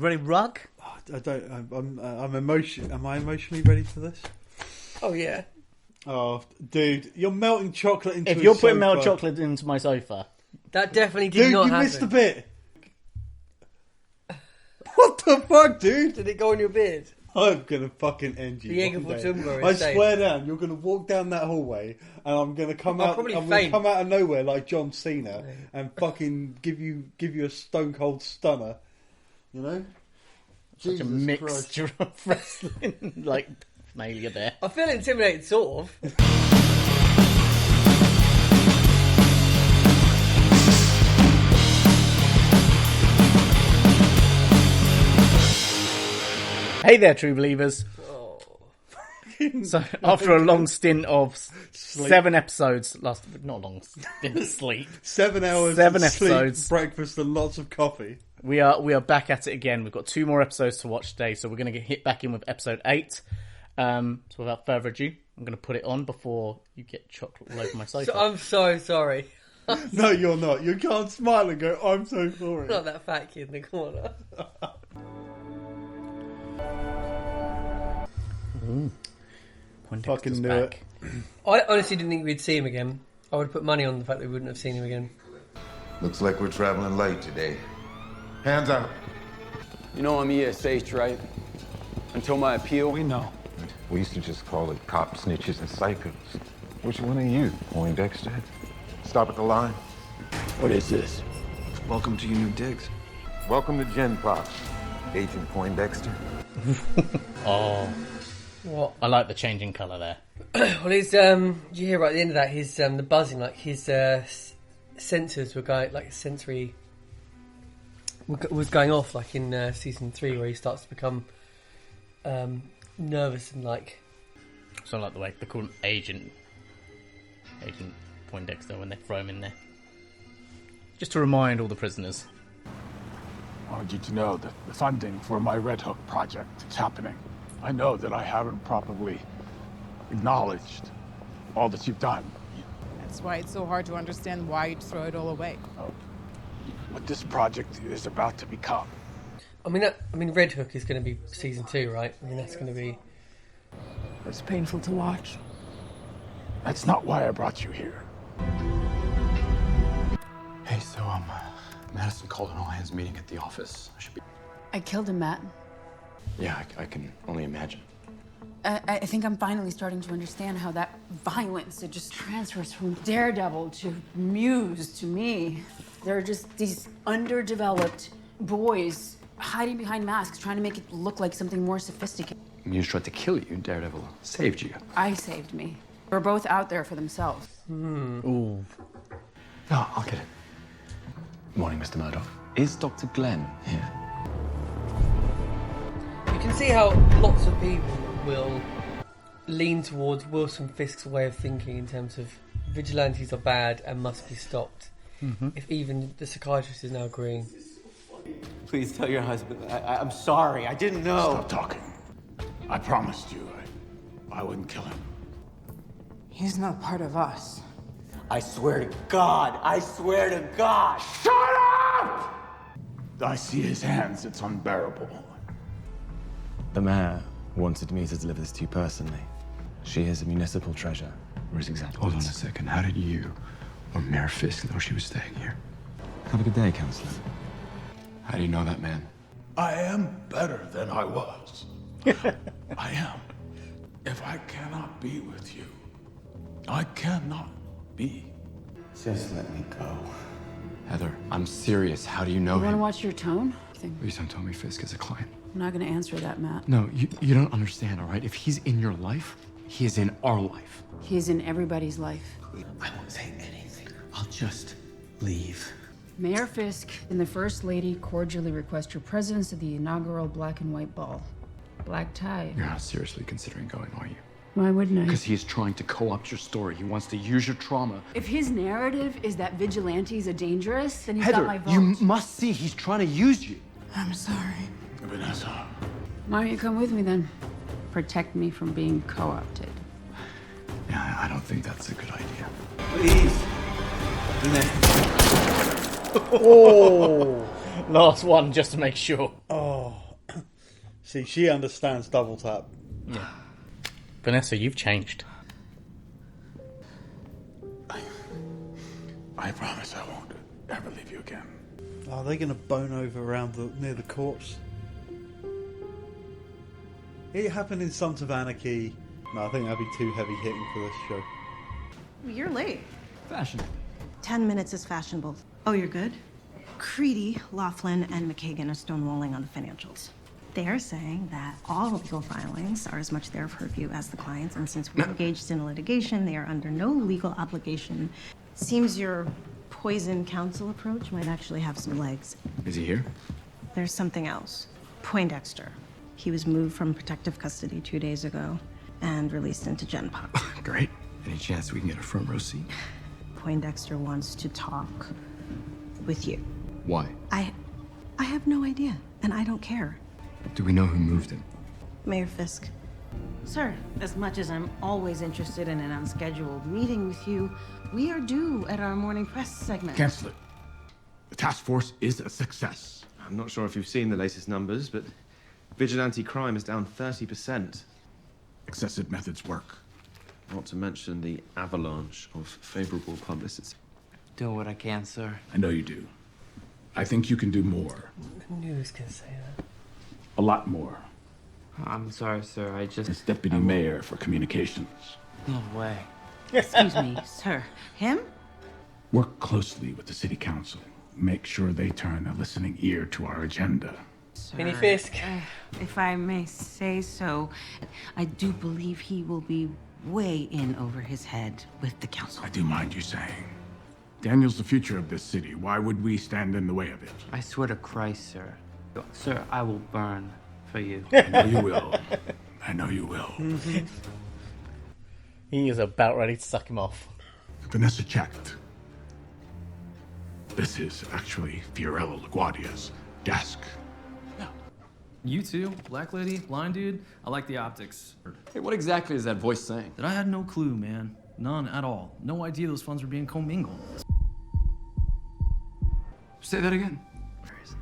ready rug? I don't. I'm emotion. Am I emotionally ready for this? Oh yeah. Oh, dude, you're melting chocolate into. If you're putting sofa. melted chocolate into my sofa, That definitely did not Dude, you happen. missed a bit. What the fuck, dude? Did it go on your beard? I'm gonna fucking end you. Diego one day. Fortumba I is safe. swear down, you're gonna walk down that hallway, and I'm gonna come I'll out. probably I'm gonna faint. come out of nowhere like John Cena and fucking give you a stone cold stunner. You know, such a Jesus mixture Christ. of wrestling, like Mania there. I feel intimidated, sort of. Hey there, true believers. Oh. So, after a long stint of 7 episodes, not a long stint of sleep, 7 hours, 7 of sleep, episodes. breakfast, and lots of coffee. we are back at it again. We've got 2 more episodes to watch today, so we're going to get hit back in with episode 8. So, without further ado, I'm going to put it on before you get chocolate all over my sofa. So, I'm so sorry. No, you're not. You can't smile and go, "I'm so sorry." Not that fat kid in the corner. Poindexter's Fucking knew back. I honestly didn't think we'd see him again. I would put money on the fact that we wouldn't have seen him again. Looks like we're traveling light today. Hands out. You know I'm ESH, right? Until my appeal. We know. We used to just call it cop snitches and psychos. Which one are you, Poindexter? Stop at the line. What is this? Welcome to your new digs. Welcome to Gen Pop, Agent Poindexter. Oh, What? I like the changing colour there. Well, his did you hear right at the end of that? His the buzzing, like his sensors were going, like sensory was going off, like in season 3, where he starts to become nervous and like. So I like the way they call him Agent Poindexter when they throw him in there. Just to remind all the prisoners. I wanted you to know that the funding for my Red Hook project is happening. I know that I haven't properly acknowledged all that you've done. That's why it's so hard to understand why you'd throw it all away. What this project is about to become. I mean, Red Hook is going to be season 2, right? I mean, that's going to be. It's painful to watch. That's not why I brought you here. Hey, so, Madison called an all-hands meeting at the office. I should be... I killed him, Matt. Yeah, I can only imagine. I think I'm finally starting to understand how that violence, it just transfers from Daredevil to Muse to me. They're just these underdeveloped boys hiding behind masks, trying to make it look like something more sophisticated. Muse tried to kill you. Daredevil saved you. I saved me. We're both out there for themselves. Ooh. No, I'll get it. Morning, Mr. Murdoch. Is Dr. Glenn here? You can see how lots of people will lean towards Wilson Fisk's way of thinking in terms of vigilantes are bad and must be stopped. Mm-hmm. If even the psychiatrist is now agreeing. Please tell your husband. I'm sorry. I didn't know. Stop talking. I promised you I wouldn't kill him. He's not part of us. I swear to God. I swear to God. Shut up! I see his hands. It's unbearable. The mayor wanted me to deliver this to you personally. She is a municipal treasure. Where's exactly? Hold on a second. How did you or Mayor Fisk know she was staying here? Have a good day, Counselor. How do you know that man? I am better than I was. I am. If I cannot be with you, I cannot be. Just let me go. Heather, I'm serious. How do you know You want to him? watch your tone? Please don't tell me Fisk is a client. I'm not going to answer that, Matt. No, you don't understand, all right? If he's in your life, he is in our life. He is in everybody's life. I won't say anything. I'll just leave. Mayor Fisk and the First Lady cordially request your presence at the inaugural Black and White Ball. Black tie. You're not seriously considering going, are you? Why wouldn't I? Because he's trying to co-opt your story. He wants to use your trauma. If his narrative is that vigilantes are dangerous, then he's Heather, got my vote. you must see he's trying to use you. I'm sorry. Vanessa. Why don't you come with me then? Protect me from being co-opted. Yeah, I don't think that's a good idea. Please. Oh, last one just to make sure. Oh, See, she understands double tap. Yeah. Vanessa, you've changed. I promise I won't ever leave you again. Are they going to bone over around near the corpse? It happened in Sons of Anarchy. No, I think that'd be too heavy hitting for this show. You're late. Fashion. 10 minutes is fashionable. Oh, you're good? Creedy, Laughlin, and McKagan are stonewalling on the financials. They are saying that all legal filings are as much their purview as the client's, and since we're engaged in litigation, they are under no legal obligation. Seems your poison counsel approach might actually have some legs. Is he here? There's something else. Poindexter. He was moved from protective custody 2 days ago and released into Gen Pop. Great. Any chance we can get a front row seat? Poindexter wants to talk with you. Why? I have no idea, and I don't care. Do we know who moved him? Mayor Fisk. Sir, as much as I'm always interested in an unscheduled meeting with you, we are due at our morning press segment. Cancel it. The task force is a success. I'm not sure if you've seen the latest numbers, but vigilante crime is down 30%. Excessive methods work. Not to mention the avalanche of favorable publicity. Do what I can, sir. I know you do. I think you can do more. I knew he was going to say that. A lot more. I'm sorry, sir. I just... As deputy mayor for communications. No way. Excuse me, sir. Him? Work closely with the city council. Make sure they turn a listening ear to our agenda. Mini Fisk. If I may say so, I do believe he will be way in over his head with the council. I do mind you saying. Daniel's the future of this city. Why would we stand in the way of it? I swear to Christ, sir. Sir, I will burn for you. I know you will. I know you will. He is about ready to suck him off. Vanessa checked. This is actually Fiorello LaGuardia's desk. You too? Black lady? Blind dude? I like the optics. Hey, what exactly is that voice saying? That I had no clue, man. None at all. No idea those funds were being commingled. Say that again.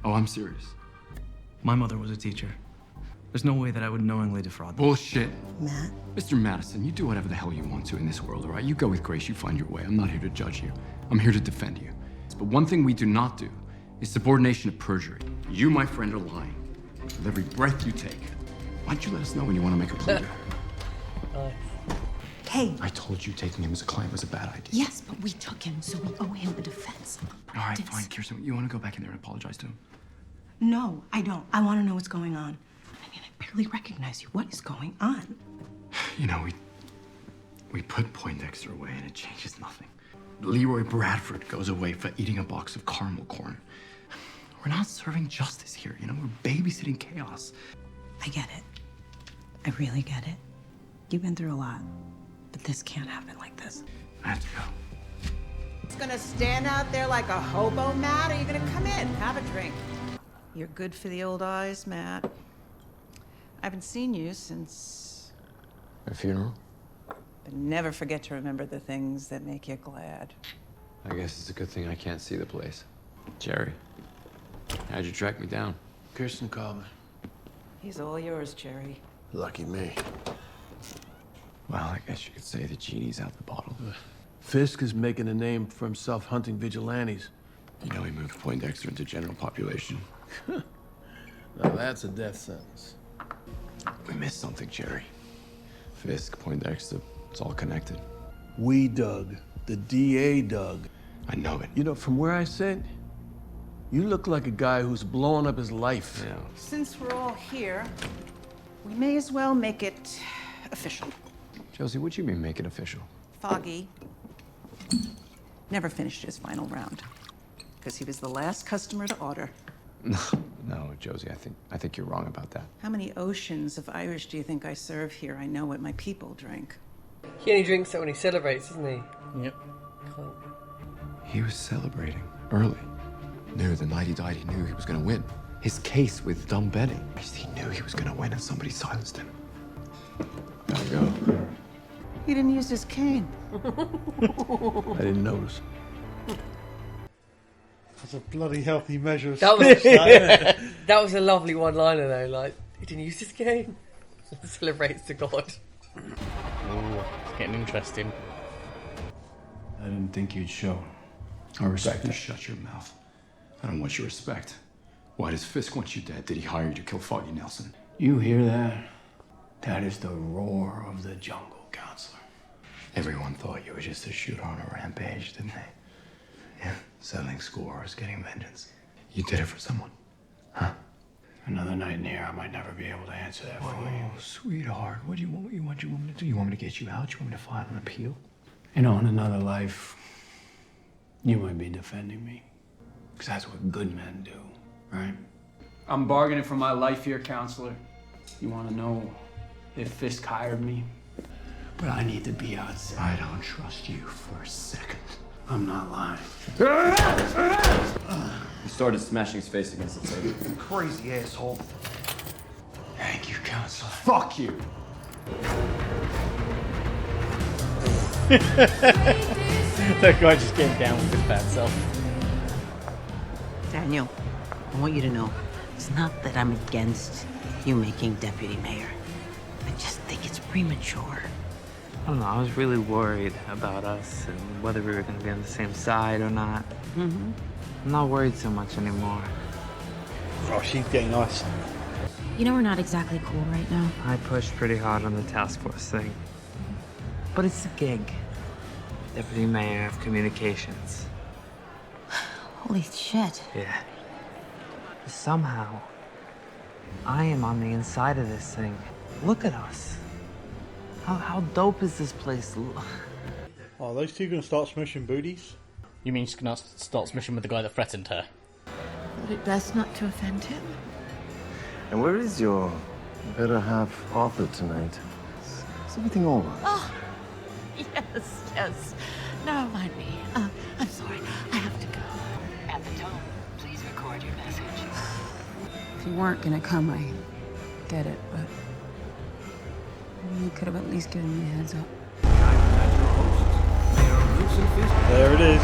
Oh, I'm serious. My mother was a teacher. There's no way that I would knowingly defraud them. Bullshit. Matt? Mr. Madison, you do whatever the hell you want to in this world, all right? You go with grace, you find your way. I'm not here to judge you. I'm here to defend you. But one thing we do not do is subordination of perjury. You, my friend, are lying. With every breath you take. Why don't you let us know when you want to make a plea? Hey. I told you taking him as a client was a bad idea. Yes, but we took him, so we owe him a defense. All right, fine, Kirsten. You want to go back in there and apologize to him? No, I don't. I want to know what's going on. I mean, I barely recognize you. What is going on? You know, we put Poindexter away and it changes nothing. Leroy Bradford goes away for eating a box of caramel corn. We're not serving justice here, you know? We're babysitting chaos. I get it. I really get it. You've been through a lot, but this can't happen like this. I have to go. It's gonna stand out there like a hobo, Matt, or you gonna come in, have a drink? You're good for the old eyes, Matt. I haven't seen you since... A funeral? But never forget to remember the things that make you glad. I guess it's a good thing I can't see the place. Jerry, how'd you track me down? Kirsten called me. He's all yours, Jerry. Lucky me. Well, I guess you could say the genie's out the bottle. Fisk is making a name for himself hunting vigilantes. You know he moved Poindexter into general population. Now that's a death sentence. We missed something, Jerry. Fisk, Poindexter, it's all connected. We dug. The DA dug. I know it. You know, from where I sit, you look like a guy who's blowing up his life. Yeah. Since we're all here, we may as well make it official. Josie, what'd you mean make it official? Foggy never finished his final round because he was the last customer to order. No, Josie, I think you're wrong about that. How many oceans of Irish do you think I serve here? I know what my people drink. He only drinks it when he celebrates, doesn't he? Yep. He was celebrating early. Knew the night he died, he knew he was going to win. His case with dumb betting. He knew he was going to win and somebody silenced him. Gotta go. He didn't use his cane. I didn't notice. That's a bloody healthy measure of That was, speech, that, isn't it? that was a lovely one-liner, though. Like, He didn't use his cane. Celebrates to God. Oh, it's getting interesting. I didn't think you'd show. I respect you. Shut your mouth. I don't want your respect. Why does Fisk want you dead? Did he hire you to kill Foggy Nelson? You hear that? That is the roar of the jungle, counselor. Everyone thought you were just a shooter on a rampage, didn't they? Yeah, settling scores, getting vengeance. You did it for someone, huh? Another night in here, I might never be able to answer that for you. Oh, sweetheart, what do you want? What you want me to do? You want me to get you out? You want me to file an appeal? You know, in another life, you might be defending me. Because that's what good men do, right? I'm bargaining for my life here, counselor. You want to know if Fisk hired me? But I need to be outside. I don't trust you for a second. I'm not lying. He started smashing his face against the table. Crazy asshole. Thank you, counselor. Fuck you. That guy just came down with his bad self. Daniel, I want you to know, it's not that I'm against you making deputy mayor. I just think it's premature. I don't know, I was really worried about us and whether we were going to be on the same side or not. Mm-hmm. I'm not worried so much anymore. Oh, she's getting nice. You know we're not exactly cool right now. I pushed pretty hard on the task force thing. But it's a gig. Deputy Mayor of Communications. Holy shit. Yeah. Somehow, I am on the inside of this thing. Look at us. How dope is this place? Oh, those two gonna start smishing booties? You mean she's gonna start smishing with the guy that threatened her? But it best not to offend him. And where is your better half Arthur tonight? Is everything all right? Oh, yes. Never mind me. I'm sorry. I have to go. At the tone, please record your message. If you weren't gonna come, I get it, but you could have at least given me a heads up. There it is.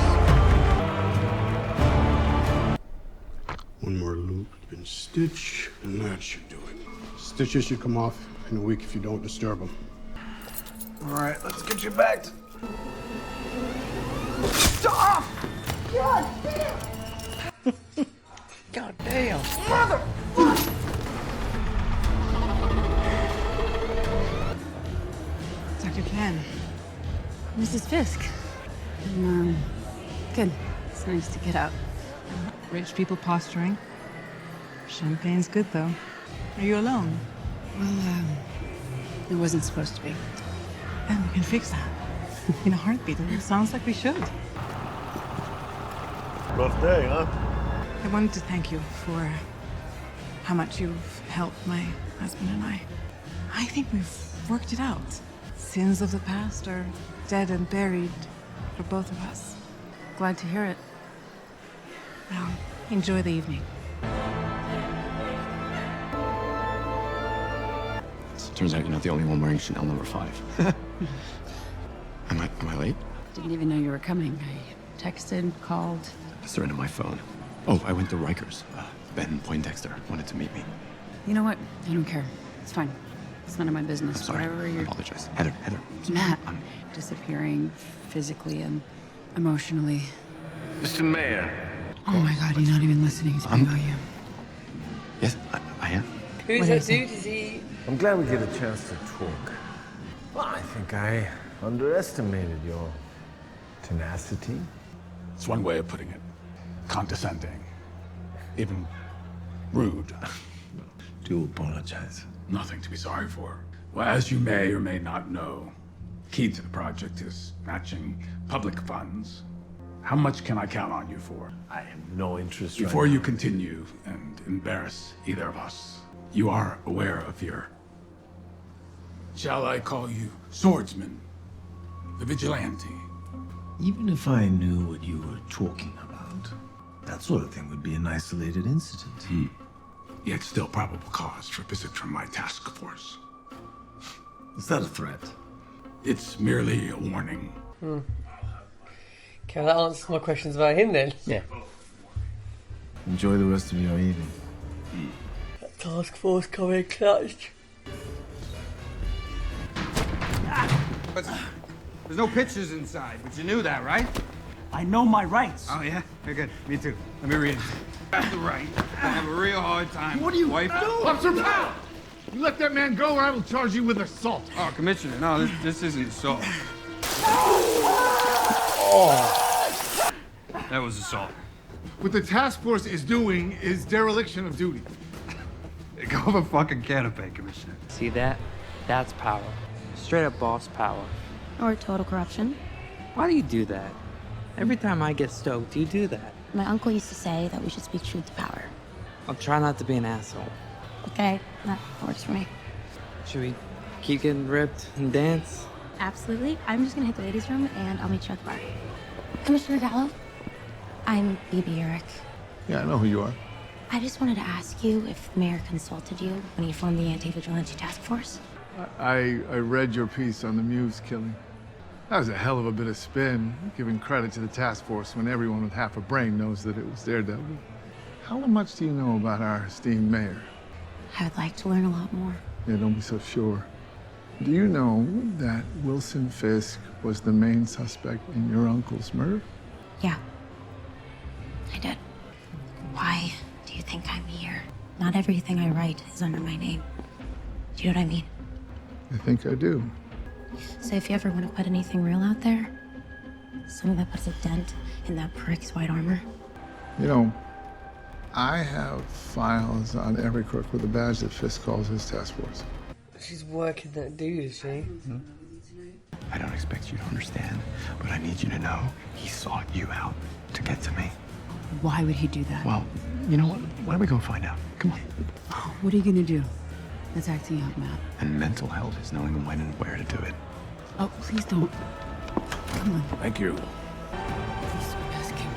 One more loop and stitch, and that should do it. Stitches should come off in a week if you don't disturb them. All right, let's get you back to... Stop! God damn! God damn! Motherfucker! Dr. Ken. Mrs. Fisk. Good. It's nice to get out. Rich people posturing. Champagne's good, though. Are you alone? Well, it wasn't supposed to be. And we can fix that. In a heartbeat. It sounds like we should. Rough day, huh? I wanted to thank you for how much you've helped my husband and I. I think we've worked it out. Sins of the past are dead and buried for both of us. Glad to hear it. Now, enjoy the evening. Turns out you're not the only one wearing Chanel number 5. Am I late? Didn't even know you were coming. I texted, called. I surrendered my phone. Oh, I went to Rikers. Ben Poindexter wanted to meet me. You know what? I don't care. It's fine. It's none of my business. I'm sorry. Whatever I you're... apologize. Heather. Matt, disappearing physically and emotionally. Mr. Mayor. Oh my God, you're not even listening to me, are you? Yes, I am. Who's What that is it? dude? Is he... I'm glad we get a chance to talk. Well, I think I underestimated your tenacity. It's one way of putting it. Condescending. Even rude. Do apologize. Nothing to be sorry for. Well, as you may or may not know, key to the project is matching public funds. How much can I count on you for? I have no interest Before right you now. continue and embarrass either of us, you are aware of your... Shall I call you swordsman? The vigilante? Even if I knew what you were talking about, that sort of thing would be an isolated incident. Yet still probable cause for visit from my task force. Is that a threat? It's merely a warning. Can that answer my questions about him then? Yeah. Enjoy the rest of your evening. Task force coming clutch. But there's no pictures inside, but you knew that, right? I know my rights. Oh, yeah? Very good. Me too. Let me read it. That's the right. I have a real hard time. What are you Wife? doing? Officer Powell! You let that man go, or I will charge you with assault. Oh, Commissioner, no, this isn't assault. Oh. That was assault. What the task force is doing is dereliction of duty. Go over fucking canopy, Commissioner. See that? That's power. Straight up boss power. Or total corruption. Why do you do that? Every time I get stoked, you do that. My uncle used to say that we should speak truth to power. I'll try not to be an asshole. Okay, that works for me. Should we keep getting ripped and dance? Absolutely. I'm just gonna hit the ladies' room and I'll meet you at the bar. Commissioner Gallo, I'm BB Eric. Yeah, I know who you are. I just wanted to ask you if the mayor consulted you when he formed the anti-vigilante task force. I read your piece on the Muse killing. That was a hell of a bit of spin, giving credit to the task force when everyone with half a brain knows that it was Daredevil. How much do you know about our esteemed mayor? I would like to learn a lot more. Yeah, don't be so sure. Do you know that Wilson Fisk was the main suspect in your uncle's murder? Yeah, I did. Why do you think I'm here? Not everything I write is under my name. Do you know what I mean? I think I do. So if you ever want to put anything real out there, something that puts a dent in that prick's white armor. You know, I have files on every crook with a badge that Fisk calls his task force. She's working that dude, is she? I don't expect you to understand, but I need you to know he sought you out to get to me. Why would he do that? Well, you know what? Why don't we go find out? Come on. What are you gonna do? That's acting out, Matt. And mental health is knowing when and where to do it. Oh, please don't. Come on. Thank you. Please, I'm asking.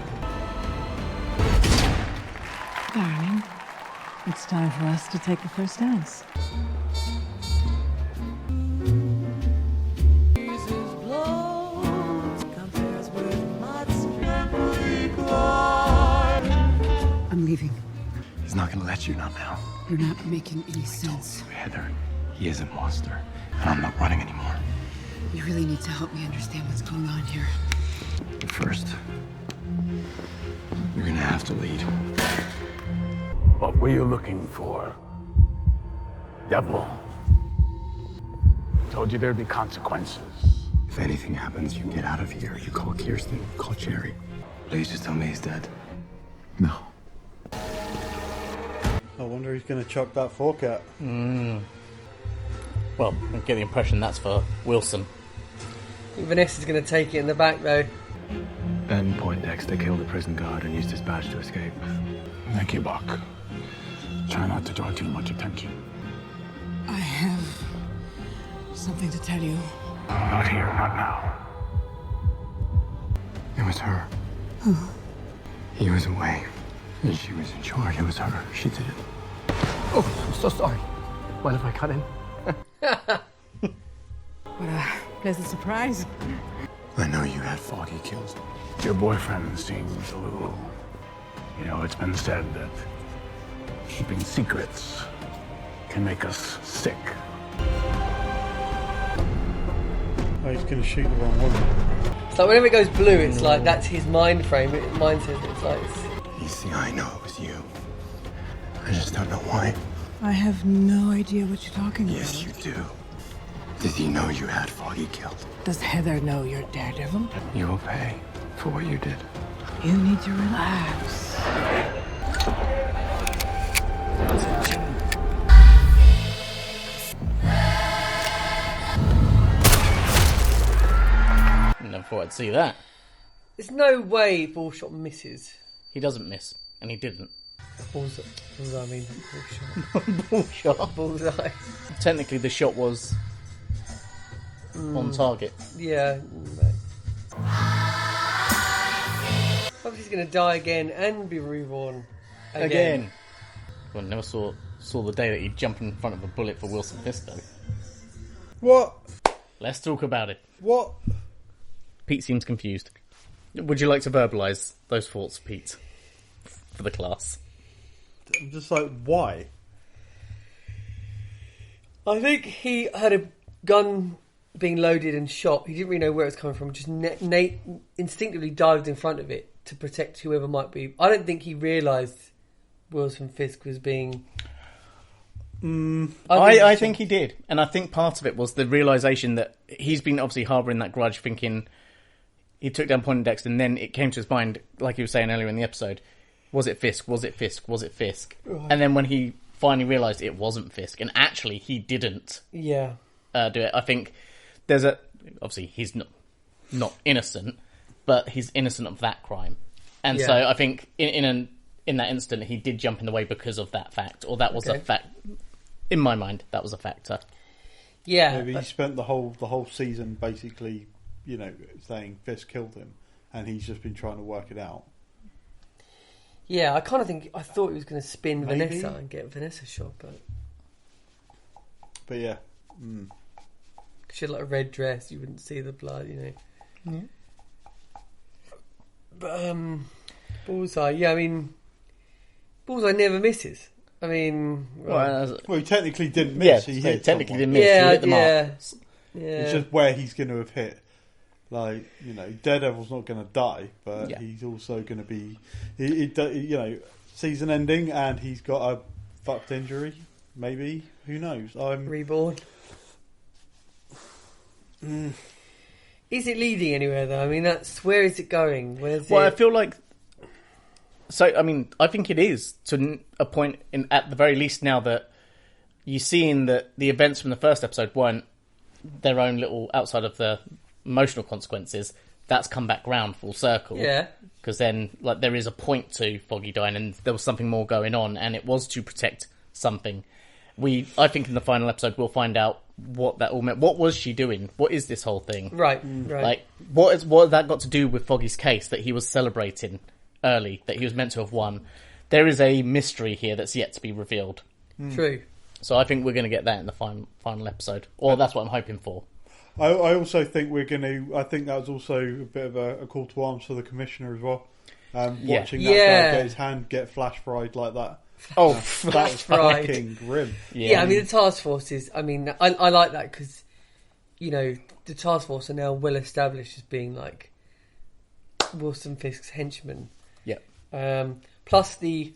Darling, it's time for us to take the first dance. I'm leaving. He's not gonna let you, not now. You're not making any sense. Heather, he is a monster, and I'm not running anymore. You really need to help me understand what's going on here. But first, you're gonna have to lead. What were you looking for? Devil. Told you there'd be consequences. If anything happens, you get out of here. You call Kirsten, call Jerry. Please just tell me he's dead. No. I wonder who's going to chuck that fork at. Well, I get the impression that's for Wilson. I think Vanessa's going to take it in the back, though. Ben Poindexter killed a prison guard and used his badge to escape. Thank you, Buck. Try not to draw too much attention. I have something to tell you. Not here, not now. It was her. Who? He was away, and she was in charge. It was her. She did it. Oh, I'm so sorry. Mind if I cut in? What a pleasant surprise. I know you had Foggy killed. Your boyfriend seems a little... You know, it's been said that keeping secrets can make us sick. Oh, he's going to shoot the wrong woman. It's like whenever it goes blue, it's like that's his mind frame. Mindset. It's like You see, I know it was you. I just don't know why. I have no idea what you're talking about. Yes, you do. Did he know you had Foggy killed? Does Heather know you're Daredevil? You will pay for what you did. You need to relax. Never thought I'd see that. there's no way Bullshot misses. He doesn't miss, and he didn't. Bullseye, I mean, Bullshot. Bullseye. Technically, the shot was on target. Yeah. Obviously, he's going to die again and be reborn again. Well, I never saw the day that he'd jump in front of a bullet for Wilson Fisk, though. What? Let's talk about it. What? Pete seems confused. Would you like to verbalise those thoughts, Pete, for the class? I'm just like, why? I think he had a gun being loaded and shot. He didn't really know where it was coming from. Just Nate instinctively dived in front of it to protect whoever might be. I don't think he realised Wilson Fisk was being... I think he did. And I think part of it was the realisation that he's been obviously harbouring that grudge, thinking he took down Poindexter, and then it came to his mind, like he was saying earlier in the episode, was it Fisk? Was it Fisk? Was it Fisk? Right. And then when he finally realised it wasn't Fisk, and actually he didn't do it, I think there's obviously he's not innocent, but he's innocent of that crime. And so I think in that instant he did jump in the way because of that fact, or that was a fact. In my mind, that was a factor. Yeah, maybe he spent the whole season basically, saying Fisk killed him, and he's just been trying to work it out. Yeah, I thought he was going to spin Maybe. Vanessa and get Vanessa shot, but yeah, she had like a red dress, you wouldn't see the blood, Yeah. But Bullseye, Bullseye never misses. I mean, well, he technically didn't miss. Yeah, he hit technically someone. didn't miss. Yeah, he hit the mark. Yeah. It's just where he's going to have hit. Like, Daredevil's not going to die, but he's also going to be, season ending, and he's got a fucked injury. Maybe, who knows? Reborn. Is it leading anywhere though? I mean, where is it going? I feel like. So, I mean, I think it is to a point, at the very least now that you're seeing that the events from the first episode weren't their own little, outside of the emotional consequences, that's come back round full circle. Yeah. Because then, there is a point to Foggy dying, and there was something more going on, and it was to protect something. I think in the final episode we'll find out what that all meant. What was she doing? What is this whole thing? Right. What has that got to do with Foggy's case that he was celebrating early, that he was meant to have won? There is a mystery here that's yet to be revealed. True. So I think we're going to get that in the final episode, or that's what I'm hoping for. I also think I think that was also a bit of a call to arms for the commissioner as well. Watching that guy get his hand get flash fried like that. Oh, that was fucking grim. Yeah, I mean, the task force is... I mean, I like that because, the task force are now well established as being, Wilson Fisk's henchmen. Yeah. Plus the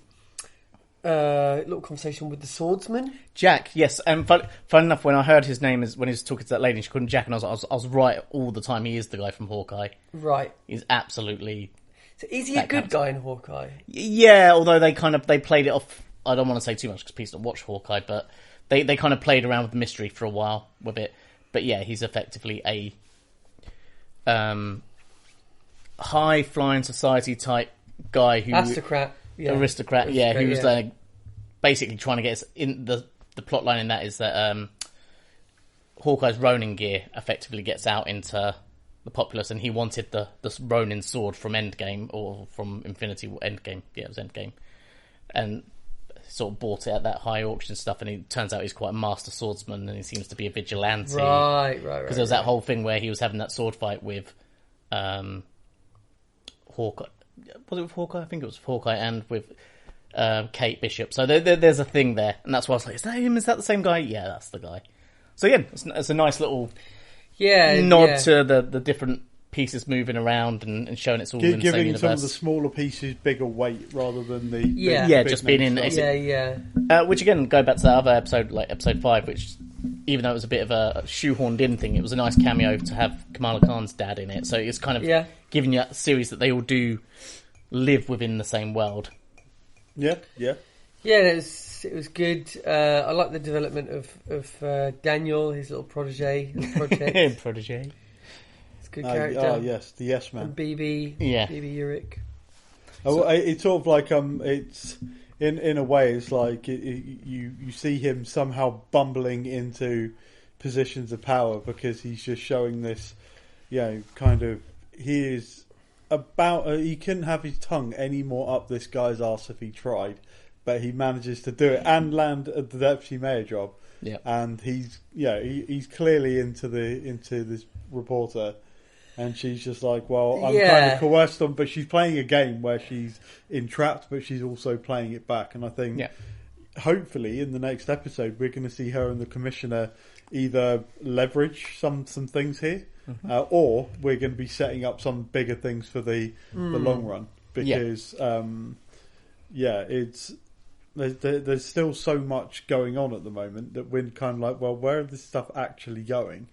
little conversation with the swordsman. Jack, yes. And fun enough, when I heard his name when he was talking to that lady and she called him Jack, and I was right all the time. He is the guy from Hawkeye. Right. He's absolutely... So is he a good guy in Hawkeye? Yeah, although they played it off. I don't want to say too much because people don't watch Hawkeye, but they kind of played around with the mystery for a while with it. But yeah, he's effectively a high flying society type guy who aristocrat, who's basically trying to get us in the plot line in that is that Hawkeye's Ronin gear effectively gets out into the populace, and he wanted the Ronin sword from Endgame, or from Infinity War. Endgame, yeah, it was Endgame, and sort of bought it at that high auction stuff, and it turns out he's quite a master swordsman, and he seems to be a vigilante. Right. Because there was that whole thing where he was having that sword fight with Hawkeye. Was it with Hawkeye? I think it was Hawkeye and with Kate Bishop. So there's a thing there, and that's why I was like, is that him? Is that the same guy? Yeah, that's the guy. So again, it's a nice little nod to the different pieces moving around and showing it's all in the same universe. Giving some of the smaller pieces bigger weight rather than the big just being in which again, go back to that other episode, like episode 5, which even though it was a bit of a shoehorned in thing, it was a nice cameo to have Kamala Khan's dad in it. So it's kind of giving you that series that they all do live within the same world. Yeah. It was good. I like the development of Daniel, his little protege. Protege. It's a good character. Oh yes, the Yes Man. And BB. Yeah. BB Urich. It's sort of like it's in a way it's like you see him somehow bumbling into positions of power because he's just showing this, kind of he is about he couldn't have his tongue any more up this guy's arse if he tried. But he manages to do it and land the deputy mayor job. Yeah, and he's clearly into this reporter, and she's just like, well, I'm kind of coerced on, but she's playing a game where she's entrapped, but she's also playing it back. And I think hopefully in the next episode we're going to see her and the commissioner either leverage some things here, or we're going to be setting up some bigger things for the long run, because it's there's still so much going on at the moment that we're kind of like, well, where is this stuff actually going?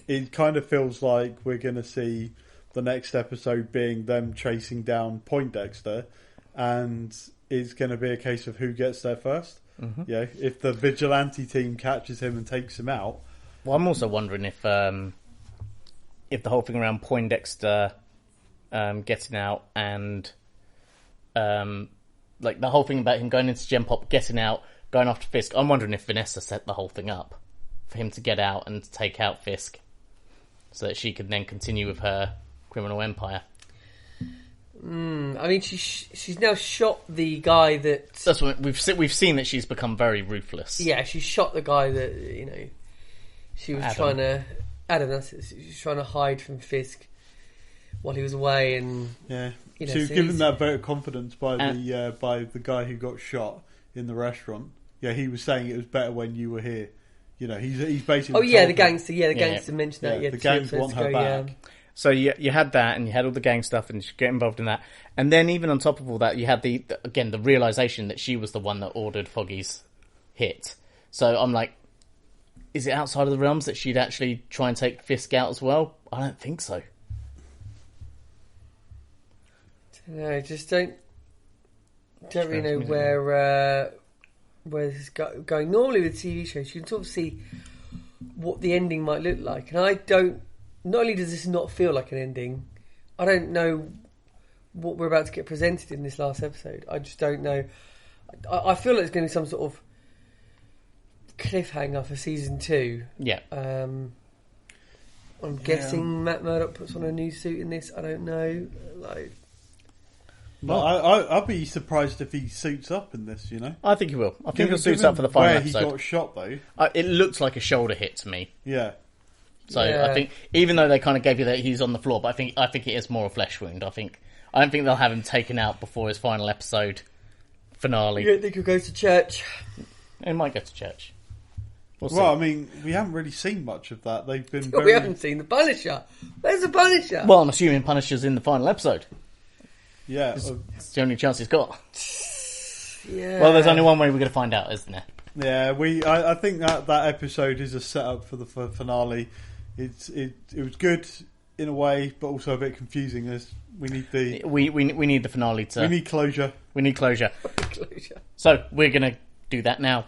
It kind of feels like we're going to see the next episode being them chasing down Poindexter, and it's going to be a case of who gets there first. Yeah, if the vigilante team catches him and takes him out. Well, I'm also wondering if the whole thing around Poindexter getting out and like the whole thing about him going into Gen Pop, getting out, going after Fisk. I'm wondering if Vanessa set the whole thing up for him to get out and take out Fisk, so that she could then continue with her criminal empire. I mean, she's now shot the guy that... That's what we've seen, that she's become very ruthless. Yeah, she shot the guy that, she was trying to... Adam, that's it. She was trying to hide from Fisk while he was away, and... Yeah, she was given that vote of confidence by the guy who got shot in the restaurant. Yeah, he was saying it was better when you were here. He's basically... Oh, yeah, the gangster. Yeah, the gangster mentioned that. Yeah, the gangs want her back. Yeah. So you had that, and you had all the gang stuff, and she get involved in that. And then even on top of all that, you had the realisation that she was the one that ordered Foggy's hit. So I'm like, is it outside of the realms that she'd actually try and take Fisk out as well? I don't think so. No, just don't really know where this is going. Normally with TV shows, you can sort of see what the ending might look like, and I don't. Not only does this not feel like an ending, I don't know what we're about to get presented in this last episode. I just don't know. I feel like it's going to be some sort of cliffhanger for season 2. Yeah. I'm guessing Matt Murdock puts on a new suit in this. I don't know. I'd be surprised if he suits up in this, I think he will. I think he'll suit up for the final episode. Where he got shot, though. It looked like a shoulder hit to me. Yeah. So I think, even though they kind of gave you that he's on the floor, but I think it is more a flesh wound. I don't think they'll have him taken out before his final episode finale. You don't think he'll go to church? He might go to church. Well, I mean, we haven't really seen much of that. They've been. We haven't seen the Punisher. Where's the Punisher? Well, I'm assuming Punisher's in the final episode. Yeah, it's the only chance he's got. Yeah. Well, there's only one way we're going to find out, isn't there? Yeah, I think that episode is a setup for the finale. It was good in a way, but also a bit confusing. As we need the finale to. We need closure. So we're gonna do that now.